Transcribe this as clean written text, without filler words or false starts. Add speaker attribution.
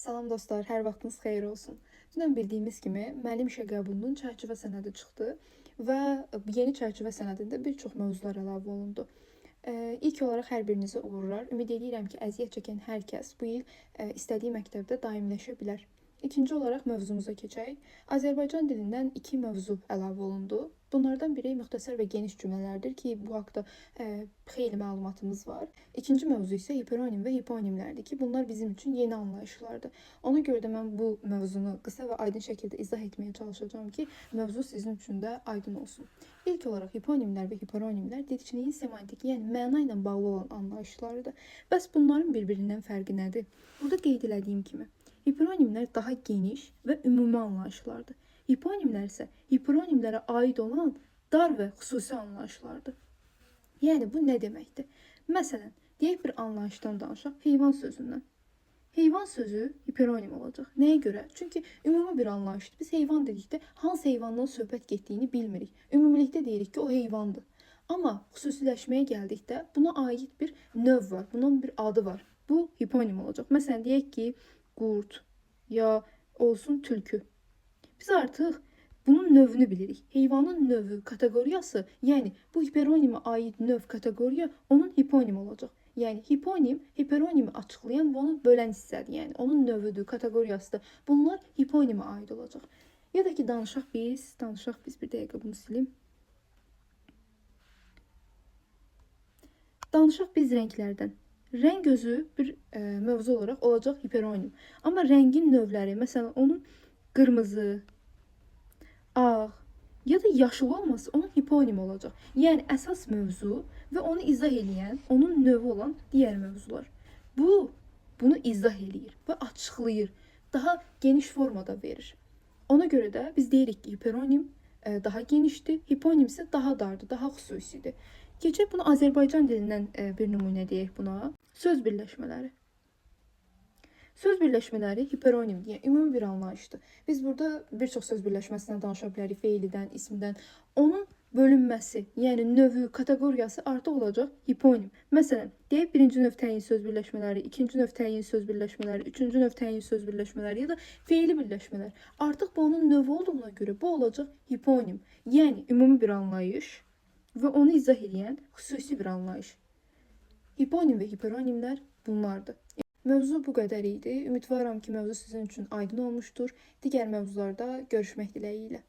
Speaker 1: Salam dostlar, hər vaxtınız xeyir olsun. Dünən bildiyimiz kimi müəllim işə qəbulunun çərçivə sənədi çıxdı və yeni çərçivə sənədində bir çox mövzular əlavə olundu. İlk olaraq hər birinizə uğurlar. Ümid edirəm ki, əziyyət çəkən hər kəs bu il istədiyi məktəbdə daimiləşə bilər. İkinci olaraq mövzumuza keçək. Azərbaycan dilindən iki mövzu əlavə olundu. Bunlardan biri müxtəsər və geniş cümlələrdir ki, bu haqda xeyli məlumatımız var. İkinci mövzu isə hiperonim və hiponimlərdir ki, bunlar bizim üçün yeni anlayışlardır. Ona görə də mən bu mövzunu qısa və aydın şəkildə izah etməyə çalışacağam ki, mövzu sizin üçün də aydın olsun. İlk olaraq hiponimlər və hiperonimlər dilçiliyin semantik, yəni məna ilə bağlı olan anlayışlardır. Bəs bunların bir-birindən fərqi nədir? Burada qeyd etdiyim kimi, hiperonimlər daha geniş və ümumi anlayışlardır. Hiponimlər isə hiperonimlərə aid olan dar və xüsusi anlayışlardır. Yəni bu nə deməkdir? Məsələn, deyək bir anlayışdan danışaq, heyvan sözündən. Heyvan sözü hiperonim olacaq. Nəyə görə? Çünki ümumi bir anlayışdır. Biz heyvan dedikdə hansı heyvandan söhbət getdiyini bilmirik. Ümumilikdə deyirik ki, o heyvandır. Amma xüsusiləşməyə gəldikdə buna aid bir növ var, bunun bir adı var. Bu hiponim olacaq. Məsələn, deyək ki, qurd ya olsun tülkü. Biz artıq bunun növünü bilirik. Heyvanın növü, kateqoriyası, yəni bu hiperonimə aid növ, kateqoriya onun hiponim olacaq. Yəni hiponim, hiperonimi açıqlayan və onu bölən hissədir. Yəni onun növüdür, kateqoriyasıdır. Bunlar hiponimə aid olacaq. Ya da ki danışaq biz bir dəqiqə bunu silim. Danışaq biz rənglərdən. Rəng özü bir mövzu olaraq olacaq hiperonim. Amma rəngin növləri, məsələn, onun qırmızı, ağ ya da yaşıl olması onun hiponim olacaq. Yəni əsas mövzu və onu izah edən, onun növü olan digər mövzular. Bunu izah eləyir və açıqlayır. Daha geniş formada verir. Ona görə də biz deyirik ki, hiperonim daha genişdir, hiponim isə daha dardır, daha xüsusidir. Keçək bunu Azərbaycan dilindən bir nümunə deyək buna. Söz birləşmələri. Söz birləşmələri hiperonimdir, yəni ümumi bir anlayışdır. Biz burada bir çox söz birləşməsindən danışa bilərik, feildən, ismdən. Onun bölünməsi, yəni növü, kateqoriyası artıq olacaq hiponim. Məsələn, deyək birinci növ təyin söz birləşmələri, ikinci növ təyin söz birləşmələri, üçüncü növ təyin söz birləşmələri ya da feili birləşmələr. Artıq bu onun növü olduğuna görə bu olacaq hiponim. Yəni ümumi bir anlayış və onu izah edən xüsusi bir anlayış. Hiponim və hiperonimlər bunlardır. Mövzu bu qədər idi. Ümidvaram ki, mövzu sizin üçün aydın olmuşdur. Digər mövzularda görüşmək diləyilə.